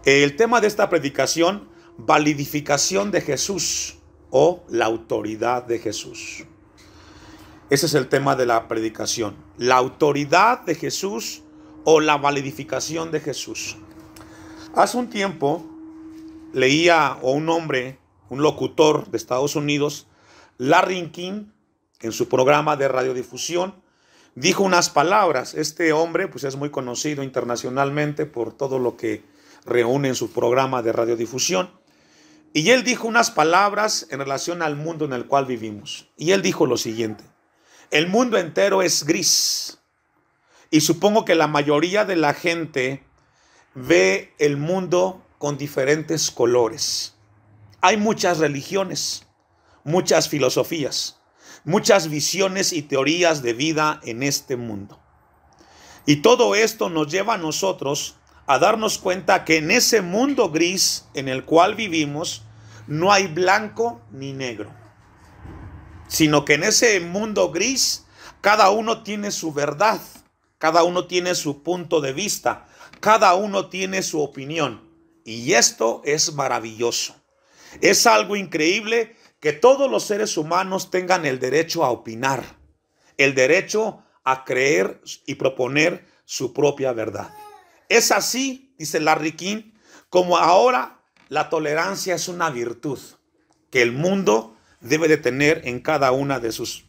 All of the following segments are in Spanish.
El tema de esta predicación, validificación de Jesús o la autoridad de Jesús. Ese es el tema de la predicación, la autoridad de Jesús o la validificación de Jesús. Hace un tiempo leía un hombre, un locutor de Estados Unidos, Larry King, en su programa de radiodifusión, dijo unas palabras. Este hombre pues es muy conocido internacionalmente por todo lo que reúne en su programa de radiodifusión. Y él dijo unas palabras en relación al mundo en el cual vivimos. Y él dijo lo siguiente: el mundo entero es gris. Y supongo que la mayoría de la gente ve el mundo con diferentes colores. Hay muchas religiones, muchas filosofías, muchas visiones y teorías de vida en este mundo. Y todo esto nos lleva a nosotros a darnos cuenta que en ese mundo gris en el cual vivimos no hay blanco ni negro, sino que en ese mundo gris cada uno tiene su verdad, cada uno tiene su punto de vista, cada uno tiene su opinión. Y esto es maravilloso. Es algo increíble que todos los seres humanos tengan el derecho a opinar, el derecho a creer y proponer su propia verdad. Es así, dice Larry King, como ahora la tolerancia es una virtud que el mundo debe de tener en cada una de sus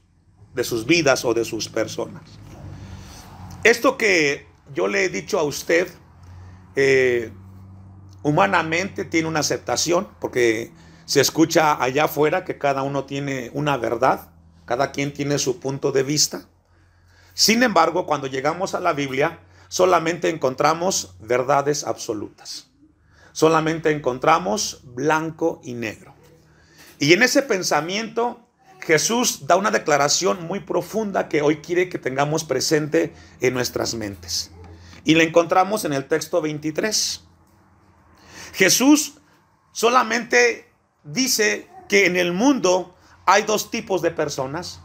vidas o de sus personas. Esto que yo le he dicho a usted, humanamente tiene una aceptación, porque se escucha allá afuera que cada uno tiene una verdad, cada quien tiene su punto de vista. Sin embargo, cuando llegamos a la Biblia, solamente encontramos verdades absolutas. Solamente encontramos blanco y negro. Y en ese pensamiento, Jesús da una declaración muy profunda que hoy quiere que tengamos presente en nuestras mentes. Y la encontramos en el texto 23. Jesús solamente dice que en el mundo hay dos tipos de personas,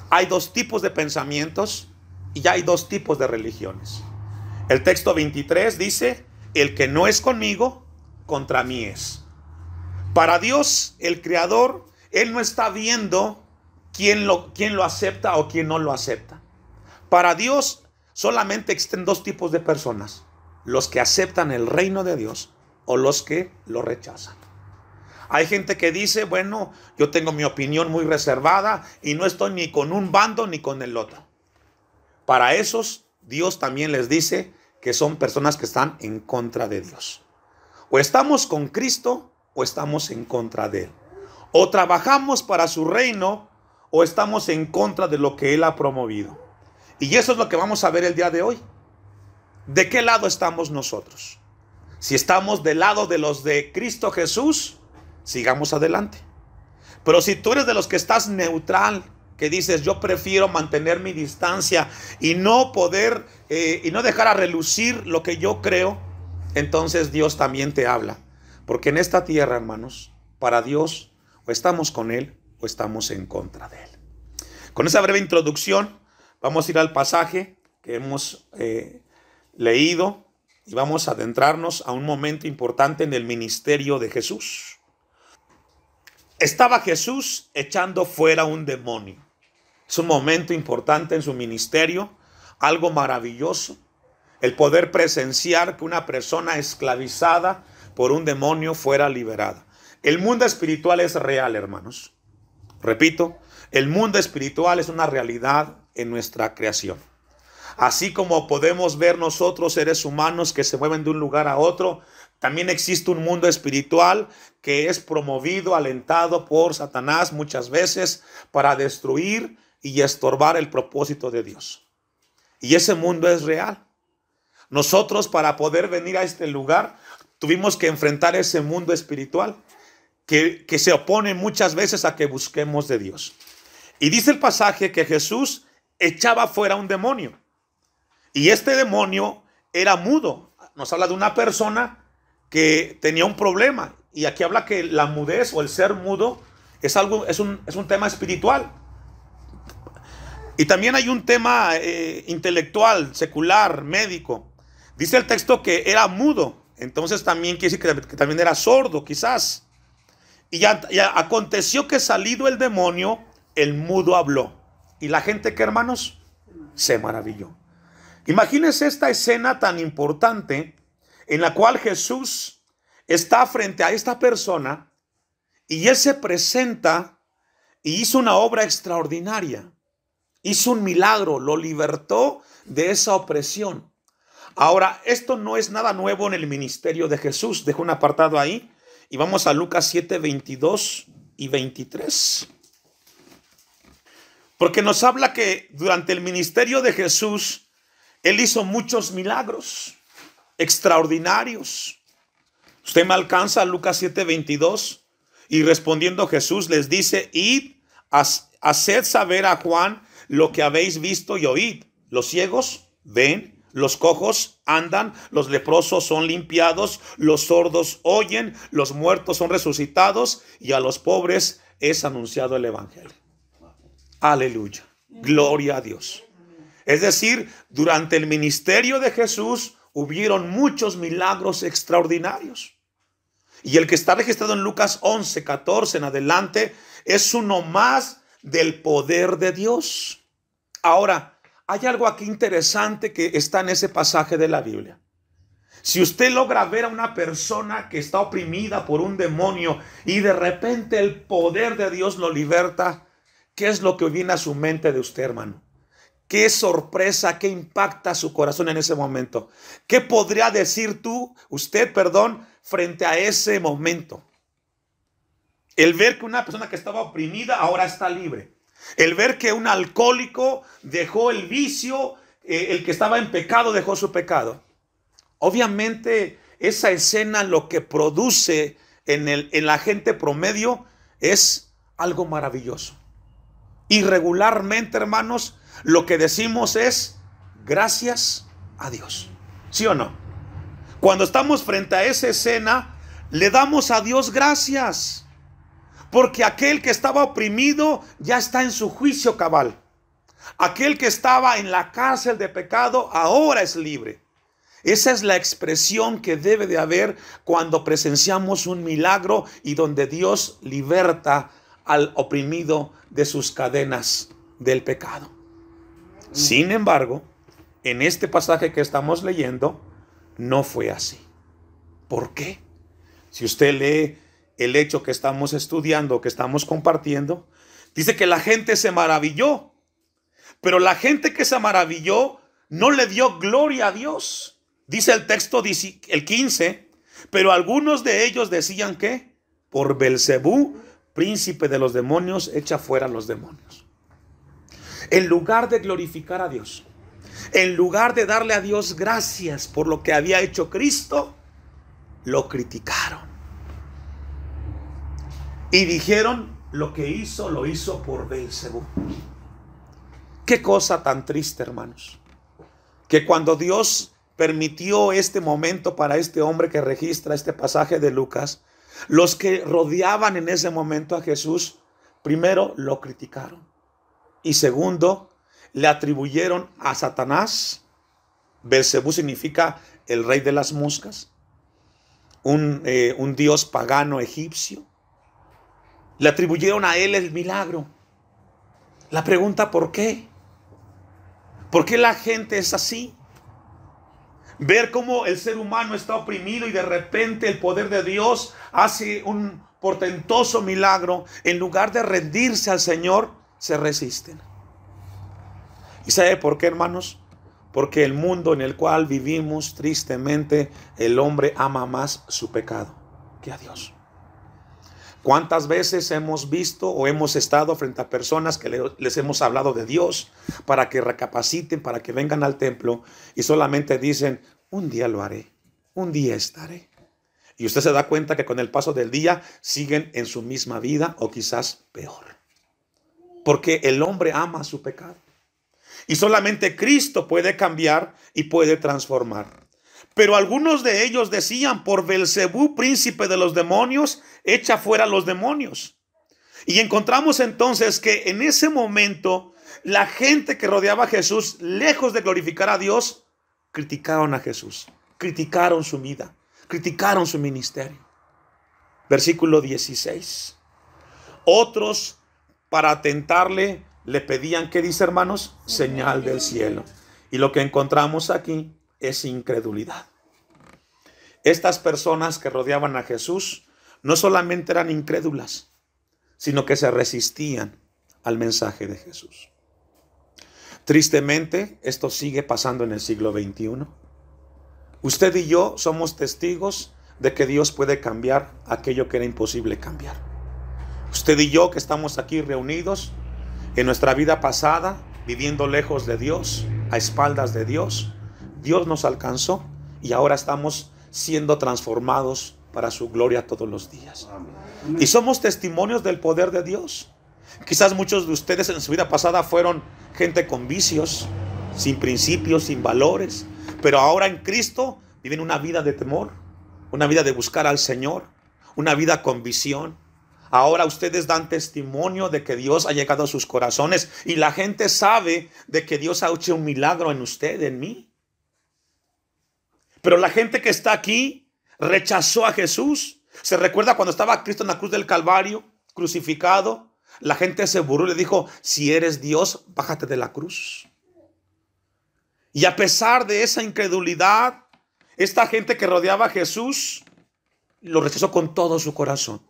hay dos tipos de pensamientos y hay dos tipos de religiones. El texto 23 dice: el que no es conmigo, contra mí es. Para Dios, el Creador, Él no está viendo quién lo acepta o quién no lo acepta. Para Dios solamente existen dos tipos de personas: los que aceptan el reino de Dios o los que lo rechazan. Hay gente que dice: bueno, yo tengo mi opinión muy reservada y no estoy ni con un bando ni con el otro. Para esos, Dios también les dice que son personas que están en contra de Dios. O estamos con Cristo o estamos en contra de Él. O trabajamos para su reino o estamos en contra de lo que Él ha promovido. Y eso es lo que vamos a ver el día de hoy. ¿De qué lado estamos nosotros? Si estamos del lado de los de Cristo Jesús, sigamos adelante. Pero si tú eres de los que estás neutral, que dices: yo prefiero mantener mi distancia y no poder y no dejar a relucir lo que yo creo, entonces Dios también te habla. Porque en esta tierra, hermanos, para Dios o estamos con Él o estamos en contra de Él. Con esa breve introducción vamos a ir al pasaje que hemos leído y vamos a adentrarnos a un momento importante en el ministerio de Jesús. Estaba Jesús echando fuera un demonio. Es un momento importante en su ministerio, algo maravilloso, el poder presenciar que una persona esclavizada por un demonio fuera liberada. El mundo espiritual es real, hermanos. Repito, el mundo espiritual es una realidad en nuestra creación. Así como podemos ver nosotros seres humanos que se mueven de un lugar a otro, también existe un mundo espiritual que es promovido, alentado por Satanás muchas veces para destruir y estorbar el propósito de Dios. Y ese mundo es real. Nosotros, para poder venir a este lugar, tuvimos que enfrentar ese mundo espiritual que se opone muchas veces a que busquemos de Dios. Y dice el pasaje que Jesús echaba fuera un demonio. Y este demonio era mudo. Nos habla de una persona que tenía un problema. Y aquí habla que la mudez o el ser mudo es un tema espiritual. Y también hay un tema intelectual, secular, médico. Dice el texto que era mudo. Entonces también quiere decir que también era sordo, quizás. Y ya aconteció que salido el demonio, el mudo habló. Y la gente, ¿qué, hermanos? Se maravilló. Imagínense esta escena tan importante en la cual Jesús está frente a esta persona y él se presenta y hizo una obra extraordinaria. Hizo un milagro, lo libertó de esa opresión. Ahora, esto no es nada nuevo en el ministerio de Jesús. Dejo un apartado ahí y vamos a Lucas 7, 22 y 23. Porque nos habla que durante el ministerio de Jesús, Él hizo muchos milagros extraordinarios. Usted me alcanza a Lucas 7, 22. Y respondiendo Jesús les dice: id, haced saber a Juan lo que habéis visto y oíd. Los ciegos ven, los cojos andan, los leprosos son limpiados, los sordos oyen, los muertos son resucitados y a los pobres es anunciado el evangelio. Aleluya, gloria a Dios. Es decir, durante el ministerio de Jesús hubieron muchos milagros extraordinarios. Y el que está registrado en Lucas 11, 14 en adelante es uno más del poder de Dios. Ahora, hay algo aquí interesante que está en ese pasaje de la Biblia. Si usted logra ver a una persona que está oprimida por un demonio y de repente el poder de Dios lo liberta, ¿qué es lo que viene a su mente de usted, hermano? ¿Qué sorpresa, qué impacta su corazón en ese momento? ¿Qué podría decir usted, frente a ese momento? El ver que una persona que estaba oprimida ahora está libre. El ver que un alcohólico dejó el vicio, el que estaba en pecado dejó su pecado. Obviamente esa escena lo que produce en la gente promedio es algo maravilloso. Y regularmente, hermanos, lo que decimos es gracias a Dios. ¿Sí o no? Cuando estamos frente a esa escena, le damos a Dios gracias. Porque aquel que estaba oprimido ya está en su juicio cabal. Aquel que estaba en la cárcel de pecado ahora es libre. Esa es la expresión que debe de haber cuando presenciamos un milagro y donde Dios liberta al oprimido de sus cadenas del pecado. Sin embargo, en este pasaje que estamos leyendo, no fue así. ¿Por qué? Si usted lee el hecho que estamos estudiando, que estamos compartiendo, dice que la gente se maravilló. Pero la gente que se maravilló no le dio gloria a Dios. Dice el texto, el 15, pero algunos de ellos decían que por Belcebú, príncipe de los demonios, echa fuera a los demonios. En lugar de glorificar a Dios, en lugar de darle a Dios gracias por lo que había hecho Cristo, lo criticaron. Y dijeron, lo que hizo, lo hizo por Belcebú. Qué cosa tan triste, hermanos. Que cuando Dios permitió este momento para este hombre que registra este pasaje de Lucas, los que rodeaban en ese momento a Jesús, primero lo criticaron. Y segundo, le atribuyeron a Satanás. Belcebú significa el rey de las moscas. Un dios pagano egipcio. Le atribuyeron a él el milagro. La pregunta, ¿por qué? ¿Por qué la gente es así? Ver cómo el ser humano está oprimido y de repente el poder de Dios hace un portentoso milagro. En lugar de rendirse al Señor, se resisten. ¿Y sabe por qué, hermanos? Porque el mundo en el cual vivimos, tristemente, el hombre ama más su pecado que a Dios. ¿Cuántas veces hemos visto o hemos estado frente a personas que les hemos hablado de Dios para que recapaciten, para que vengan al templo y solamente dicen, un día lo haré, un día estaré? Y usted se da cuenta que con el paso del día siguen en su misma vida o quizás peor. Porque el hombre ama su pecado. Y solamente Cristo puede cambiar y puede transformar. Pero algunos de ellos decían, por Belcebú, príncipe de los demonios, echa fuera a los demonios. Y encontramos entonces que en ese momento la gente que rodeaba a Jesús, lejos de glorificar a Dios, criticaron a Jesús, criticaron su vida, criticaron su ministerio. Versículo 16. Otros, para tentarle, le pedían, ¿qué dice, hermanos? Señal del cielo. Y lo que encontramos aquí es incredulidad. Estas personas que rodeaban a Jesús no solamente eran incrédulas, sino que se resistían al mensaje de Jesús. Tristemente, esto sigue pasando en el siglo XXI. Usted y yo somos testigos de que Dios puede cambiar aquello que era imposible cambiar. Usted y yo que estamos aquí reunidos en nuestra vida pasada, viviendo lejos de Dios, a espaldas de Dios, Dios nos alcanzó y ahora estamos siendo transformados para su gloria todos los días. Y somos testimonios del poder de Dios. Quizás muchos de ustedes en su vida pasada fueron gente con vicios, sin principios, sin valores, pero ahora en Cristo viven una vida de temor, una vida de buscar al Señor, una vida con visión. Ahora ustedes dan testimonio de que Dios ha llegado a sus corazones y la gente sabe de que Dios ha hecho un milagro en usted, en mí. Pero la gente que está aquí rechazó a Jesús. ¿Se recuerda cuando estaba Cristo en la cruz del Calvario, crucificado? La gente se burló y le dijo, si eres Dios, bájate de la cruz. Y a pesar de esa incredulidad, esta gente que rodeaba a Jesús lo rechazó con todo su corazón.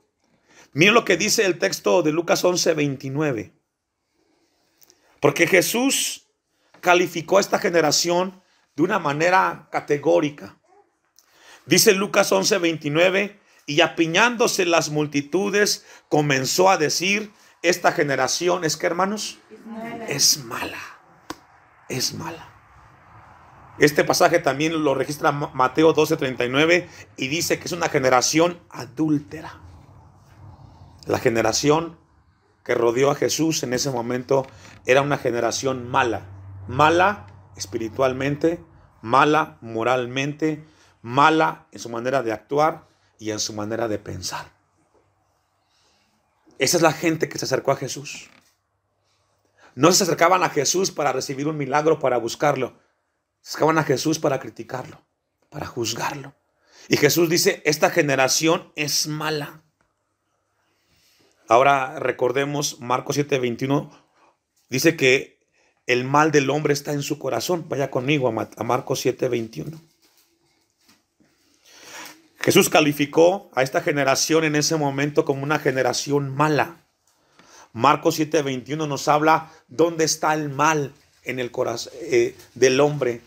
Miren lo que dice el texto de Lucas 11:29. Porque Jesús calificó a esta generación de una manera categórica. Dice Lucas 11:29, y apiñándose las multitudes, comenzó a decir, esta generación es que, hermanos, es mala. Es mala. Este pasaje también lo registra Mateo 12:39 y dice que es una generación adúltera. La generación que rodeó a Jesús en ese momento era una generación mala. Mala espiritualmente, mala moralmente, mala en su manera de actuar y en su manera de pensar. Esa es la gente que se acercó a Jesús. No se acercaban a Jesús para recibir un milagro, para buscarlo. Se acercaban a Jesús para criticarlo, para juzgarlo. Y Jesús dice, esta generación es mala. Ahora recordemos Marcos 7:21. Dice que el mal del hombre está en su corazón. Vaya conmigo a Marcos 7:21. Jesús calificó a esta generación en ese momento como una generación mala. Marcos 7:21 nos habla dónde está el mal en el corazón del hombre.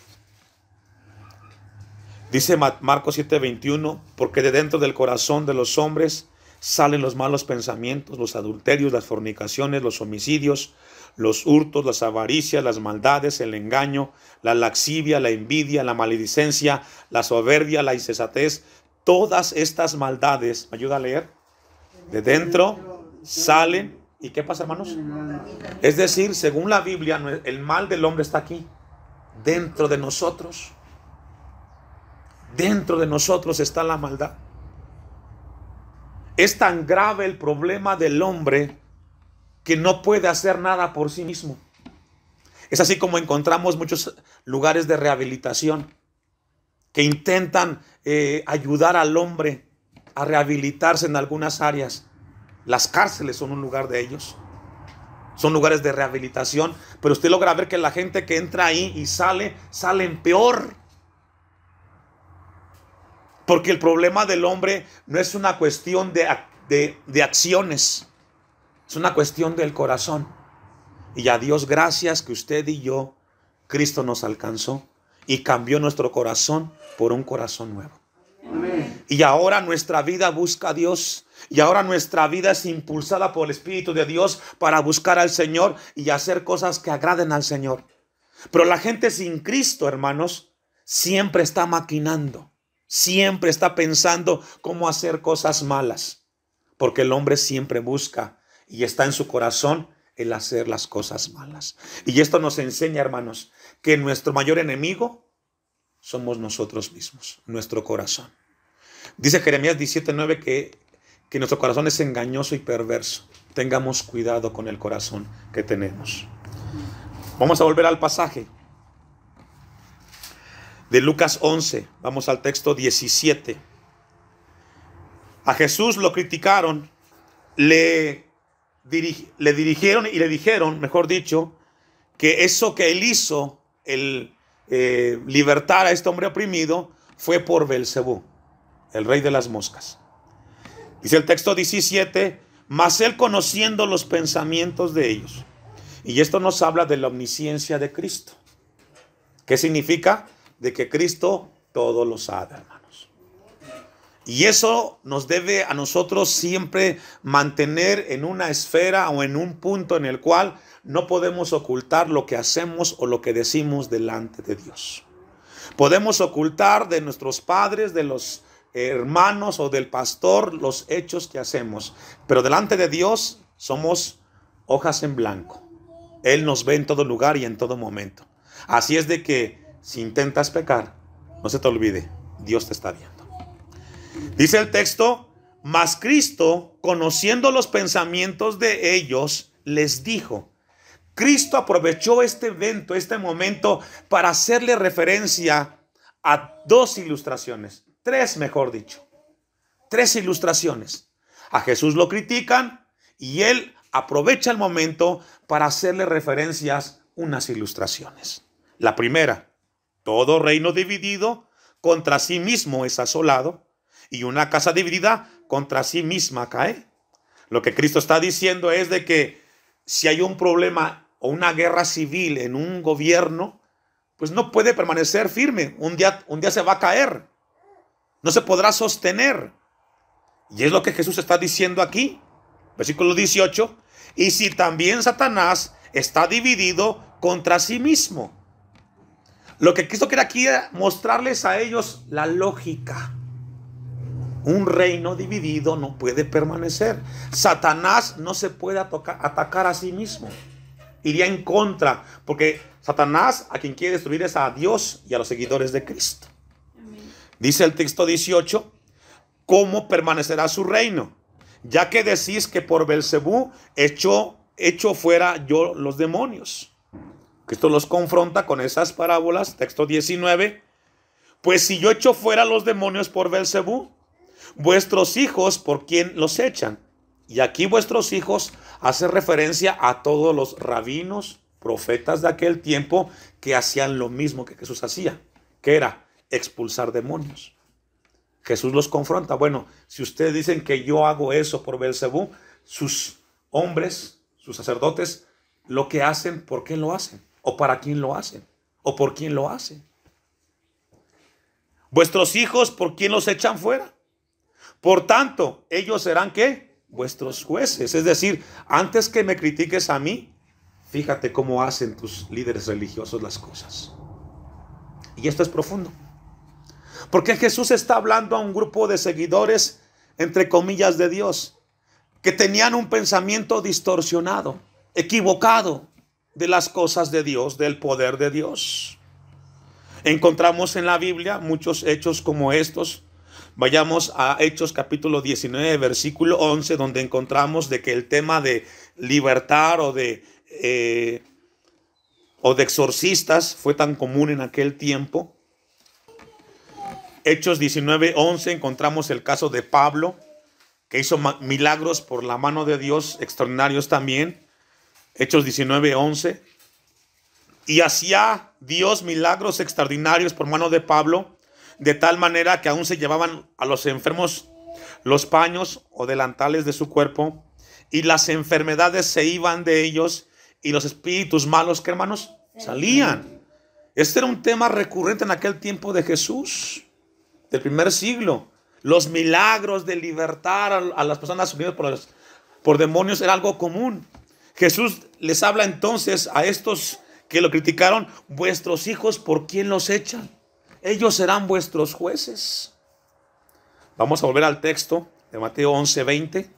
Dice Marcos 7:21, porque de dentro del corazón de los hombres salen los malos pensamientos, los adulterios, las fornicaciones, los homicidios, los hurtos, las avaricias, las maldades, el engaño, la lascivia, la envidia, la maledicencia, la soberbia, la insensatez. Todas estas maldades, ¿me ayuda a leer? De dentro salen. ¿Y qué pasa, hermanos? Es decir, según la Biblia, el mal del hombre está aquí, dentro de nosotros. Dentro de nosotros está la maldad. Es tan grave el problema del hombre que no puede hacer nada por sí mismo. Es así como encontramos muchos lugares de rehabilitación que intentan ayudar al hombre a rehabilitarse en algunas áreas. Las cárceles son un lugar de ellos. Son lugares de rehabilitación, pero usted logra ver que la gente que entra ahí y salen peor. Porque el problema del hombre no es una cuestión de acciones, es una cuestión del corazón. Y a Dios gracias que usted y yo, Cristo nos alcanzó y cambió nuestro corazón por un corazón nuevo. Amén. Y ahora nuestra vida busca a Dios. Y ahora nuestra vida es impulsada por el Espíritu de Dios para buscar al Señor y hacer cosas que agraden al Señor. Pero la gente sin Cristo, hermanos, siempre está maquinando. Siempre está pensando cómo hacer cosas malas. Porque el hombre siempre busca y está en su corazón el hacer las cosas malas. Y esto nos enseña, hermanos, que nuestro mayor enemigo somos nosotros mismos, nuestro corazón. Dice Jeremías 17:9 que nuestro corazón es engañoso y perverso. Tengamos cuidado con el corazón que tenemos. Vamos a volver al pasaje de Lucas 11. Vamos al texto 17. A Jesús lo criticaron, le dirigieron y le dijeron, mejor dicho, que eso que él hizo, el libertar a este hombre oprimido, fue por Belcebú, el rey de las moscas. Dice el texto 17, mas él conociendo los pensamientos de ellos. Y esto nos habla de la omnisciencia de Cristo. ¿Qué significa? De que Cristo todo lo sabe, hermanos. Y eso nos debe a nosotros siempre mantener en una esfera o en un punto en el cual no podemos ocultar lo que hacemos o lo que decimos delante de Dios. Podemos ocultar de nuestros padres, de los hermanos o del pastor los hechos que hacemos, pero delante de Dios somos hojas en blanco. Él nos ve en todo lugar y en todo momento. Así es de que si intentas pecar, no se te olvide, Dios te está viendo. Dice el texto, mas Cristo, conociendo los pensamientos de ellos, les dijo. Cristo aprovechó este evento, este momento, para hacerle referencia a dos ilustraciones. Tres, mejor dicho. Tres ilustraciones. A Jesús lo critican y él aprovecha el momento para hacerle referencias unas ilustraciones. La primera, todo reino dividido contra sí mismo es asolado y una casa dividida contra sí misma cae. Lo que Cristo está diciendo es de que si hay un problema o una guerra civil en un gobierno, pues no puede permanecer firme. Un día se va a caer. No se podrá sostener. Y es lo que Jesús está diciendo aquí. Versículo 18. Y si también Satanás está dividido contra sí mismo. Lo que Cristo quiere aquí es mostrarles a ellos la lógica. Un reino dividido no puede permanecer. Satanás no se puede atacar a sí mismo. Iría en contra, porque Satanás a quien quiere destruir es a Dios y a los seguidores de Cristo. Amén. Dice el texto 18, ¿cómo permanecerá su reino? Ya que decís que por Belcebú hecho fuera yo los demonios. Cristo los confronta con esas parábolas, texto 19. Pues si yo echo fuera los demonios por Belcebú, vuestros hijos, ¿por quién los echan? Y aquí vuestros hijos hace referencia a todos los rabinos, profetas de aquel tiempo que hacían lo mismo que Jesús hacía, que era expulsar demonios. Jesús los confronta. Bueno, si ustedes dicen que yo hago eso por Belcebú, sus hombres, sus sacerdotes, lo que hacen, ¿por qué lo hacen? ¿O para quién lo hacen? ¿O por quién lo hacen? Vuestros hijos, ¿por quién los echan fuera? Por tanto, ellos serán ¿qué? Vuestros jueces. Es decir, antes que me critiques a mí, fíjate cómo hacen tus líderes religiosos las cosas. Y esto es profundo. Porque Jesús está hablando a un grupo de seguidores, entre comillas, de Dios, que tenían un pensamiento distorsionado, equivocado de las cosas de Dios, del poder de Dios. Encontramos en la Biblia muchos hechos como estos. Vayamos a Hechos capítulo 19, versículo 11, donde encontramos de que el tema de libertar o de exorcistas fue tan común en aquel tiempo. Hechos 19, 11 encontramos el caso de Pablo, que hizo milagros por la mano de Dios, extraordinarios también. Hechos 19, 11. Y hacía Dios milagros extraordinarios por mano de Pablo, de tal manera que aún se llevaban a los enfermos los paños o delantales de su cuerpo, y las enfermedades se iban de ellos, y los espíritus malos, ¿qué hermanos? Salían. Este era un tema recurrente en aquel tiempo de Jesús, del primer siglo. Los milagros de libertar a las personas unidas por demonios era algo común. Jesús les habla entonces a estos que lo criticaron: vuestros hijos, ¿por quién los echan? Ellos serán vuestros jueces. Vamos a volver al texto de Mateo 11, 20.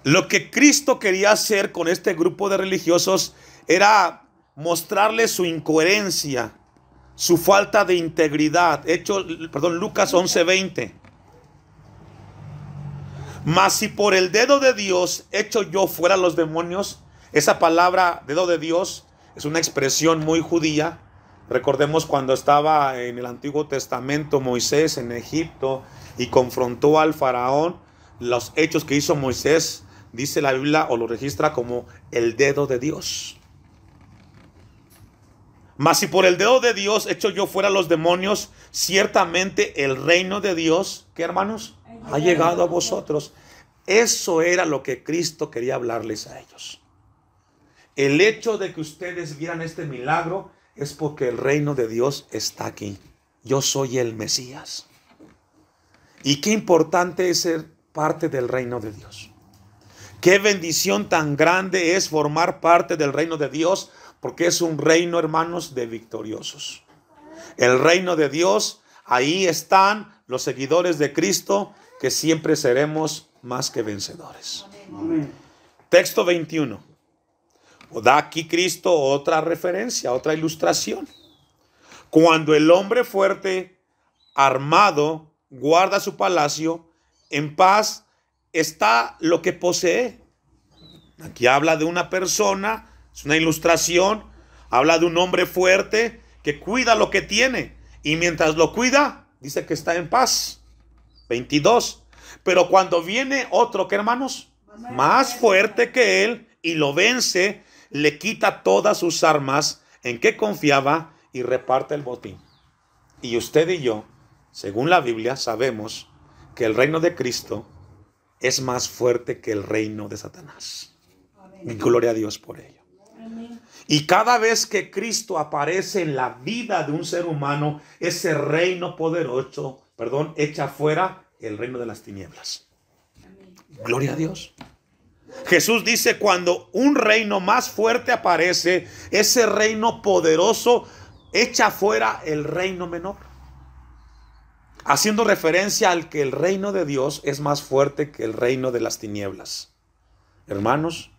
Lo que Cristo quería hacer con este grupo de religiosos era mostrarles su incoherencia, su falta de integridad. Lucas 11, 20. Mas si por el dedo de Dios echo yo fuera los demonios. Esa palabra dedo de Dios es una expresión muy judía. Recordemos cuando estaba en el Antiguo Testamento Moisés en Egipto y confrontó al faraón. Los hechos que hizo Moisés, dice la Biblia o lo registra como el dedo de Dios. Mas si por el dedo de Dios echo yo fuera los demonios, ciertamente el reino de Dios, ¿qué hermanos? Ha llegado a vosotros. Eso era lo que Cristo quería hablarles a ellos. El hecho de que ustedes vieran este milagro es porque el reino de Dios está aquí. Yo soy el Mesías. Y qué importante es ser parte del reino de Dios. Qué bendición tan grande es formar parte del reino de Dios, porque es un reino, hermanos, de victoriosos. El reino de Dios, ahí están los seguidores de Cristo, que siempre seremos más que vencedores. Amén. Texto 21. Da aquí Cristo otra referencia, otra ilustración. Cuando el hombre fuerte, armado, guarda su palacio, en paz está lo que posee. Aquí habla de una persona, es una ilustración, habla de un hombre fuerte que cuida lo que tiene, y mientras lo cuida, dice que está en paz. 22. Pero cuando viene otro, ¿qué hermanos? Más fuerte que él, y lo vence, le quita todas sus armas en que confiaba y reparte el botín. Y usted y yo, según la Biblia, sabemos que el reino de Cristo es más fuerte que el reino de Satanás. Y gloria a Dios por ello. Amén. Y cada vez que Cristo aparece en la vida de un ser humano, ese reino poderoso, echa fuera el reino de las tinieblas. Amén. Gloria a Dios. Jesús dice, cuando un reino más fuerte aparece, ese reino poderoso echa fuera el reino menor. Haciendo referencia al que el reino de Dios es más fuerte que el reino de las tinieblas. Hermanos,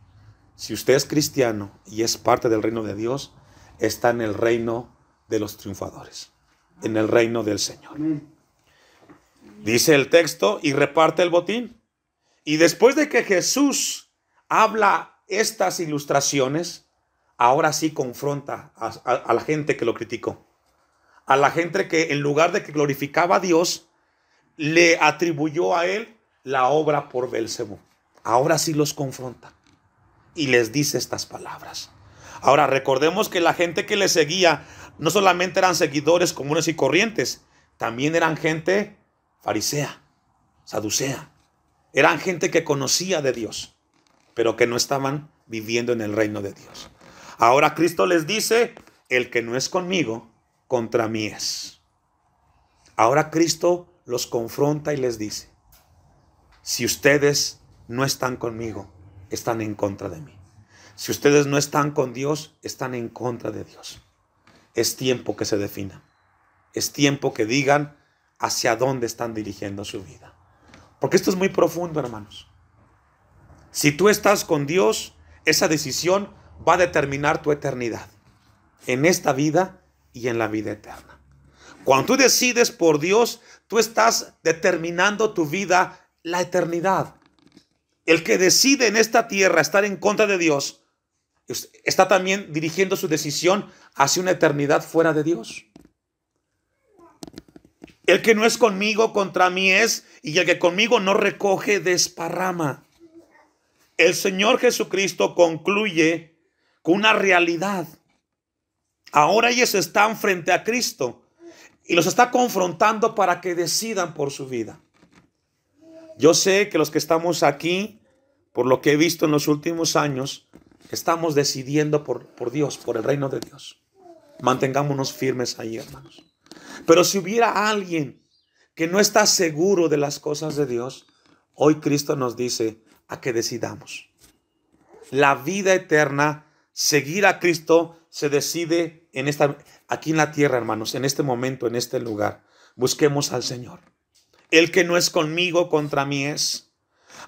si usted es cristiano y es parte del reino de Dios, está en el reino de los triunfadores, en el reino del Señor. Dice el texto, y reparte el botín. Y después de que Jesús habla estas ilustraciones, ahora sí confronta a la gente que lo criticó. A la gente que en lugar de que glorificaba a Dios, le atribuyó a él la obra por Beelzebú. Ahora sí los confronta y les dice estas palabras. Ahora recordemos que la gente que le seguía no solamente eran seguidores comunes y corrientes, también eran gente farisea, saducea. Eran gente que conocía de Dios, pero que no estaban viviendo en el reino de Dios. Ahora Cristo les dice, el que no es conmigo, contra mí es. Ahora Cristo los confronta y les dice, si ustedes no están conmigo, están en contra de mí. Si ustedes no están con Dios, están en contra de Dios. Es tiempo que se definan. Es tiempo que digan hacia dónde están dirigiendo su vida. Porque esto es muy profundo, hermanos. Si tú estás con Dios, esa decisión va a determinar tu eternidad. En esta vida y en la vida eterna. Cuando tú decides por Dios, tú estás determinando tu vida, la eternidad. El que decide en esta tierra estar en contra de Dios, está también dirigiendo su decisión hacia una eternidad fuera de Dios. El que no es conmigo, contra mí es, y el que conmigo no recoge, desparrama. El Señor Jesucristo concluye con una realidad. Ahora ellos están frente a Cristo y los está confrontando para que decidan por su vida. Yo sé que los que estamos aquí, por lo que he visto en los últimos años, estamos decidiendo por Dios, por el reino de Dios. Mantengámonos firmes ahí, hermanos. Pero si hubiera alguien que no está seguro de las cosas de Dios, hoy Cristo nos dice a que decidamos. La vida eterna, seguir a Cristo, se decide aquí en la tierra, hermanos, en este momento, en este lugar. Busquemos al Señor. El que no es conmigo, contra mí es.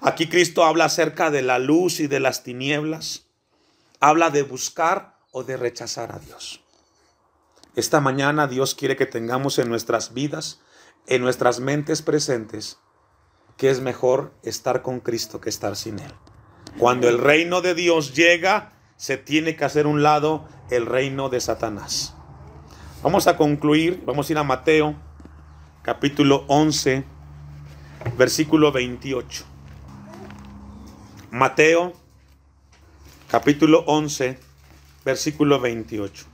Aquí Cristo habla acerca de la luz y de las tinieblas. Habla de buscar o de rechazar a Dios. Esta mañana Dios quiere que tengamos en nuestras vidas, en nuestras mentes presentes, que es mejor estar con Cristo que estar sin Él. Cuando el reino de Dios llega, se tiene que hacer un lado el reino de Satanás. Vamos a concluir, vamos a ir a Mateo, capítulo 11, versículo 28. Mateo, capítulo 11, versículo 28.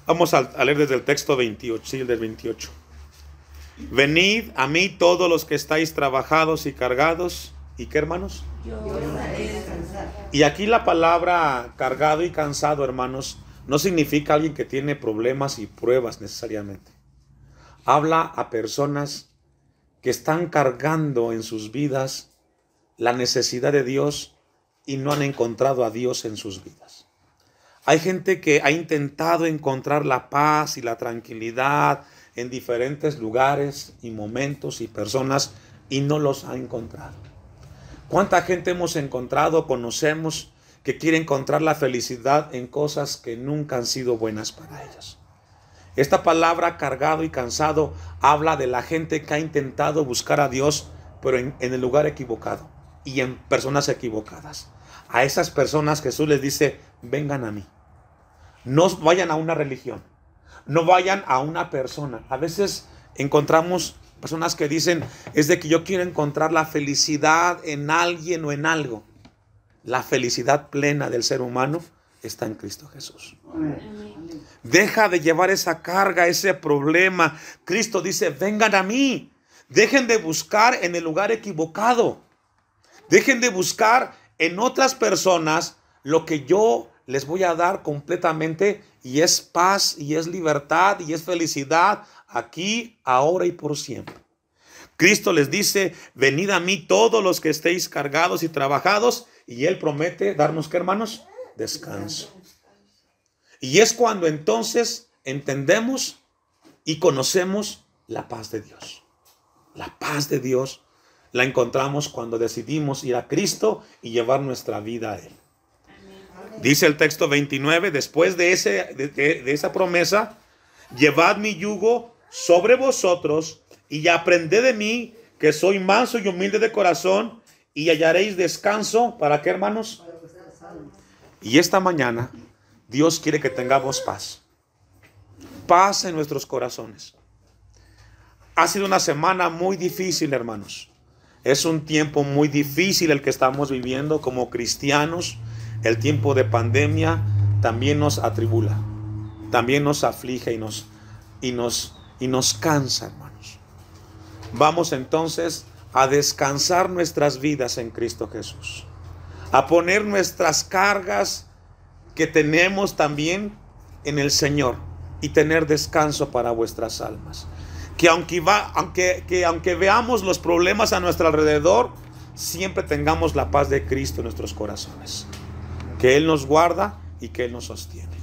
Vamos a leer desde el texto 28, sí, el del 28. Venid a mí todos los que estáis trabajados y cargados. ¿Y qué, hermanos? Yo os haré descansar. Y aquí la palabra cargado y cansado, hermanos, no significa alguien que tiene problemas y pruebas necesariamente. Habla a personas que están cargando en sus vidas la necesidad de Dios y no han encontrado a Dios en sus vidas. Hay gente que ha intentado encontrar la paz y la tranquilidad en diferentes lugares y momentos y personas y no los ha encontrado. ¿Cuánta gente hemos encontrado, conocemos, que quiere encontrar la felicidad en cosas que nunca han sido buenas para ellos? Esta palabra cargado y cansado habla de la gente que ha intentado buscar a Dios, pero en el lugar equivocado y en personas equivocadas. A esas personas Jesús les dice, vengan a mí. No vayan a una religión, no vayan a una persona. A veces encontramos personas que dicen, es de que yo quiero encontrar la felicidad en alguien o en algo. La felicidad plena del ser humano está en Cristo Jesús. Amén. Deja de llevar esa carga, ese problema. Cristo dice, vengan a mí. Dejen de buscar en el lugar equivocado. Dejen de buscar en otras personas lo que yo les voy a dar completamente, y es paz, y es libertad, y es felicidad, aquí, ahora y por siempre. Cristo les dice, venid a mí todos los que estéis cargados y trabajados, y Él promete darnos, ¿qué, hermanos? Descanso. Y es cuando entonces entendemos y conocemos la paz de Dios. La paz de Dios la encontramos cuando decidimos ir a Cristo y llevar nuestra vida a Él. Dice el texto 29, después de esa promesa, llevad mi yugo sobre vosotros y aprended de mí, que soy manso y humilde de corazón, y hallaréis descanso. ¿Para qué, hermanos? Y esta mañana Dios quiere que tengamos paz. Paz en nuestros corazones. Ha sido una semana muy difícil, hermanos. Es un tiempo muy difícil el que estamos viviendo como cristianos. El tiempo de pandemia también nos atribula, también nos aflige y nos cansa, hermanos. Vamos entonces a descansar nuestras vidas en Cristo Jesús, a poner nuestras cargas que tenemos también en el Señor y tener descanso para vuestras almas. Que aunque veamos los problemas a nuestro alrededor, siempre tengamos la paz de Cristo en nuestros corazones. Que Él nos guarda y que Él nos sostiene.